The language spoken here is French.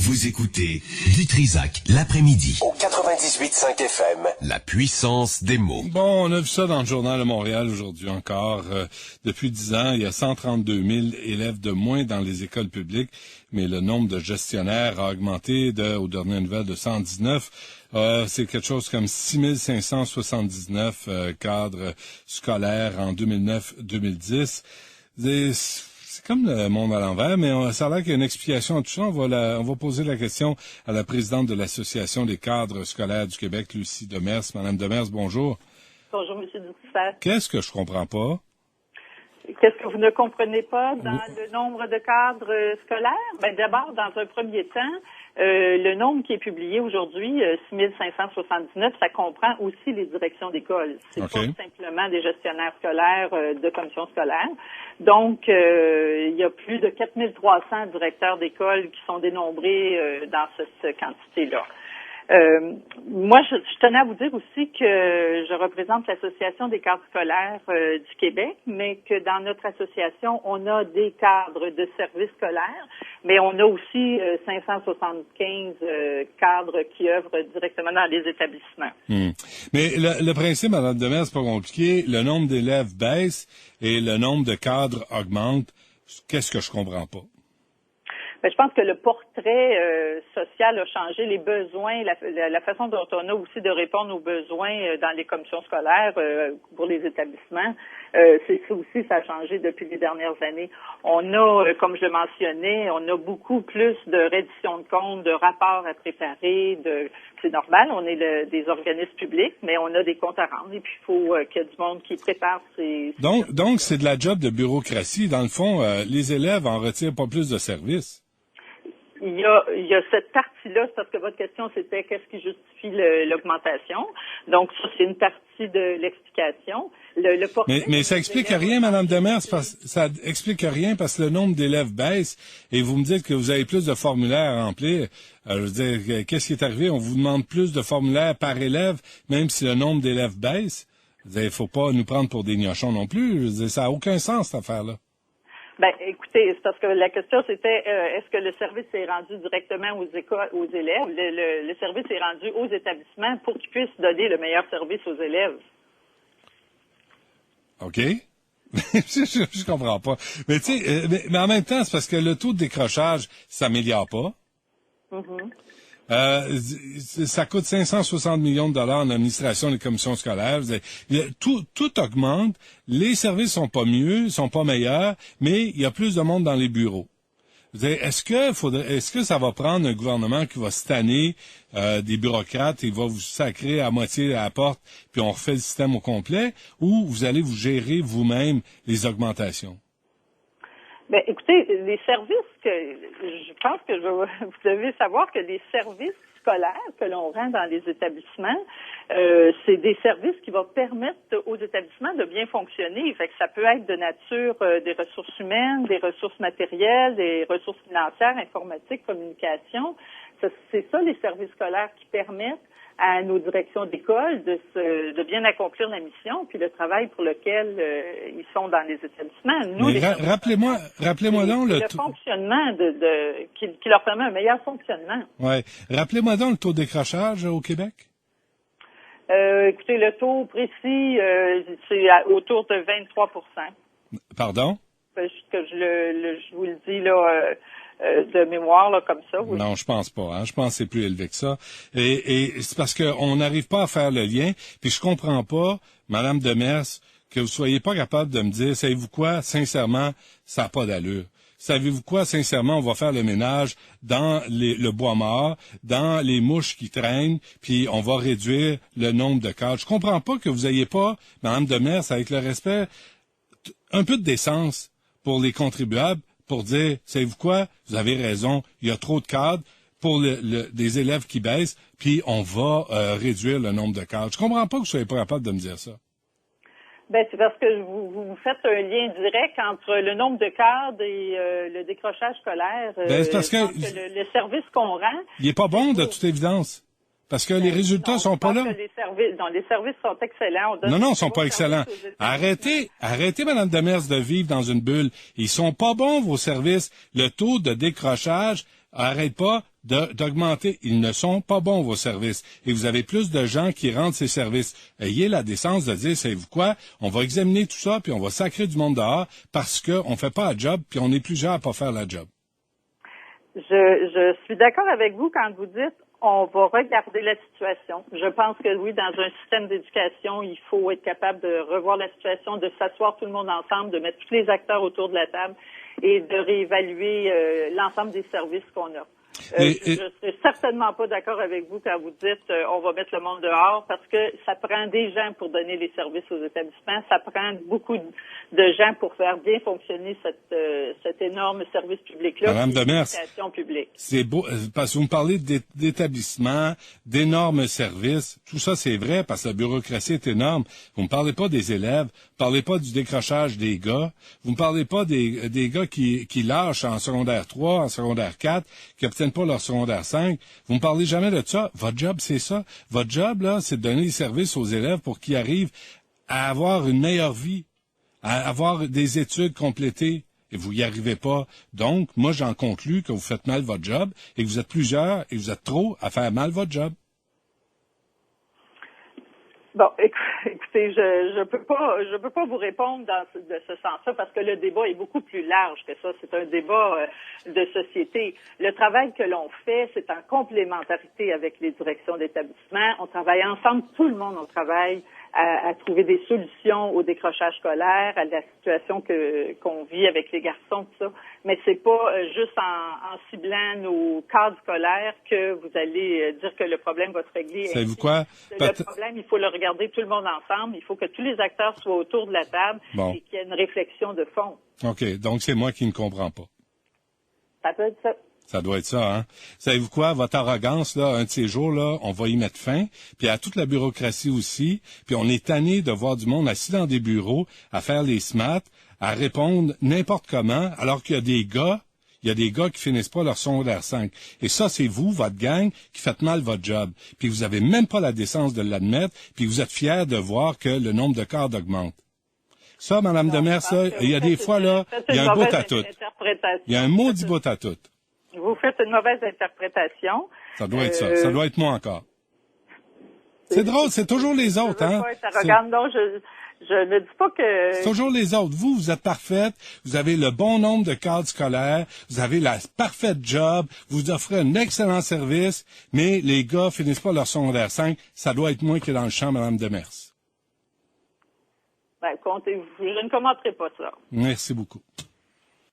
Vous écoutez du Trizac l'après-midi. Au 98.5 FM. La puissance des mots. Bon, on a vu ça dans le Journal de Montréal aujourd'hui encore. Depuis 10 ans, il y a 132 000 élèves de moins dans les écoles publiques, mais le nombre de gestionnaires a augmenté aux dernières nouvelles de 119. C'est quelque chose comme 6 579 cadres scolaires en 2009-2010. C'est comme le monde à l'envers, mais ça a l'air qu'il y a une explication à tout ça. On va poser la question à la présidente de l'Association des cadres scolaires du Québec, Lucie Demers. Madame Demers, bonjour. Bonjour, M. Dutrisac. Qu'est-ce que je comprends pas? Qu'est-ce que vous ne comprenez pas dans le nombre de cadres scolaires? Ben, d'abord, dans un premier temps, le nombre qui est publié aujourd'hui, 6 579, ça comprend aussi les directions d'école. C'est pas simplement des gestionnaires scolaires de commission scolaire. Donc, il y a plus de 4 300 directeurs d'école qui sont dénombrés dans cette quantité-là. Moi, je tenais à vous dire aussi que je représente l'Association des cadres scolaires du Québec, mais que dans notre association, on a des cadres de services scolaires, mais on a aussi 575 cadres qui œuvrent directement dans les établissements. Mais le principe, Mme Demers, c'est pas compliqué. Le nombre d'élèves baisse et le nombre de cadres augmente. Qu'est-ce que je comprends pas? Ben, je pense que le portrait social a changé, les besoins, la façon dont on a aussi de répondre aux besoins dans les commissions scolaires pour les établissements. C'est ça aussi, ça a changé depuis les dernières années. On a, comme je le mentionnais, on a beaucoup plus de reddition de comptes, de rapports à préparer. C'est normal, on est des organismes publics, mais on a des comptes à rendre et puis il faut qu'il y ait du monde qui prépare ces... Donc c'est de la job de bureaucratie. Dans le fond, les élèves en retirent pas plus de services. Il y a cette partie-là, c'est parce que votre question, c'était qu'est-ce qui justifie l'augmentation. Donc, ça, c'est une partie de l'explication. Mais ça explique rien, Mme Demers, ça explique rien parce que le nombre d'élèves baisse et vous me dites que vous avez plus de formulaires à remplir. Je veux dire, qu'est-ce qui est arrivé? On vous demande plus de formulaires par élève, même si le nombre d'élèves baisse. Il faut pas nous prendre pour des gnochons non plus. Je veux dire, ça n'a aucun sens, cette affaire-là. Ben, écoutez, c'est parce que la question c'était est-ce que le service est rendu directement aux écoles, aux élèves? Le service est rendu aux établissements pour qu'ils puissent donner le meilleur service aux élèves. OK. je comprends pas. Mais tu sais, mais en même temps, c'est parce que le taux de décrochage s'améliore pas. Ça coûte 560 millions de dollars en administration des commissions scolaires. Tout augmente. Les services sont pas mieux, sont pas meilleurs, mais il y a plus de monde dans les bureaux. Est-ce que ça va prendre un gouvernement qui va se tanner des bureaucrates et va vous sacrer à moitié à la porte, puis on refait le système au complet, ou vous allez vous gérer vous-même les augmentations? Ben, écoutez, les services je pense que vous devez savoir que les services scolaires que l'on rend dans les établissements, c'est des services qui vont permettre aux établissements de bien fonctionner. Fait que ça peut être de nature des ressources humaines, des ressources matérielles, des ressources financières, informatiques, communication. C'est ça les services scolaires qui permettent à nos directions d'école de bien accomplir la mission puis le travail pour lequel ils sont dans les établissements. Nous, rappelez-moi donc le fonctionnement qui leur permet un meilleur fonctionnement. Ouais. Rappelez-moi donc le taux de décrochage au Québec. Écoutez, le taux précis, c'est autour de 23 %. Pardon? Je vous le dis là. De mémoire, là, comme ça. Oui. Non, je pense pas. Hein. Je pense que c'est plus élevé que ça. Et c'est parce qu'on n'arrive pas à faire le lien. Puis je comprends pas, Madame Demers, que vous soyez pas capable de me dire, savez-vous quoi, sincèrement, ça n'a pas d'allure. Savez-vous quoi, sincèrement, on va faire le ménage dans le bois mort, dans les mouches qui traînent, puis on va réduire le nombre de cadres. Je comprends pas que vous ayez pas, Madame Demers, avec le respect, un peu de décence pour les contribuables, pour dire, savez-vous quoi, vous avez raison, il y a trop de cadres pour des élèves qui baissent, puis on va réduire le nombre de cadres. Je comprends pas que vous soyez pas capable de me dire ça. Ben, c'est parce que vous faites un lien direct entre le nombre de cadres et le décrochage scolaire. C'est parce que le service qu'on rend... Il est pas bon, de toute évidence. Parce que les résultats sont pas là. Les services sont excellents. Non, ils sont pas excellents. Arrêtez, Mme Demers, de vivre dans une bulle. Ils sont pas bons, vos services. Le taux de décrochage arrête pas d'augmenter. Ils ne sont pas bons, vos services. Et vous avez plus de gens qui rendent ces services. Ayez la décence de dire, savez-vous quoi, on va examiner tout ça, puis on va sacrer du monde dehors parce qu'on fait pas la job, puis on est plusieurs à pas faire la job. Je suis d'accord avec vous quand vous dites on va regarder la situation. Je pense que oui, dans un système d'éducation, il faut être capable de revoir la situation, de s'asseoir tout le monde ensemble, de mettre tous les acteurs autour de la table et de réévaluer l'ensemble des services qu'on a. Je serais certainement pas d'accord avec vous quand vous dites on va mettre le monde dehors parce que ça prend des gens pour donner les services aux établissements, ça prend beaucoup de gens pour faire bien fonctionner cet énorme service public-là. Madame Demers, l'éducation publique. c'est beau parce que vous me parlez d'établissements, d'énormes services. Tout ça, c'est vrai parce que la bureaucratie est énorme. Vous me parlez pas des élèves, vous me parlez pas du décrochage des gars, vous me parlez pas des gars qui lâchent en secondaire 3, en secondaire 4, qui obtiennent pas leur secondaire 5. Vous me parlez jamais de ça. Votre job, c'est ça. Votre job, là, c'est de donner des services aux élèves pour qu'ils arrivent à avoir une meilleure vie, à avoir des études complétées. Et vous y arrivez pas. Donc, moi, j'en conclus que vous faites mal votre job et que vous êtes plusieurs et que vous êtes trop à faire mal votre job. Bon, écoutez, je peux pas vous répondre de ce sens-là parce que le débat est beaucoup plus large que ça. C'est un débat de société. Le travail que l'on fait, c'est en complémentarité avec les directions d'établissement. On travaille ensemble, tout le monde, on travaille à trouver des solutions au décrochage scolaire, à la situation qu'on vit avec les garçons, tout ça. Mais c'est pas juste en ciblant nos cadres scolaires que vous allez dire que le problème va se régler. Savez-vous quoi? Le problème, il faut le regarder tout le monde ensemble. Il faut que tous les acteurs soient autour de la table et qu'il y ait une réflexion de fond. OK. Donc, c'est moi qui ne comprends pas. Ça peut être ça. Ça doit être ça, hein. Savez-vous quoi? Votre arrogance, là, un de ces jours, là, on va y mettre fin. Puis à toute la bureaucratie aussi. Puis on est tanné de voir du monde assis dans des bureaux, à faire les SMAT, à répondre n'importe comment, alors qu'il y a des gars qui finissent pas leur secondaire 5. Et ça, c'est vous, votre gang, qui faites mal votre job. Puis vous avez même pas la décence de l'admettre, puis vous êtes fiers de voir que le nombre de cadres augmente. Ça, Madame Demers, ça, il y a des fois, là, il y a un bout à tout. Il y a un maudit bout à tout. Vous faites une mauvaise interprétation. Ça doit être ça. Ça doit être moi encore. C'est drôle, c'est toujours les autres, hein. Non, je ne dis pas que... C'est toujours les autres. Vous êtes parfaite, vous avez le bon nombre de cadres scolaires, vous avez la parfaite job, vous offrez un excellent service, mais les gars finissent pas leur secondaire 5. Ça doit être moi qui est dans le champ, Mme Demers. Ben, comptez, je ne commenterai pas ça. Merci beaucoup.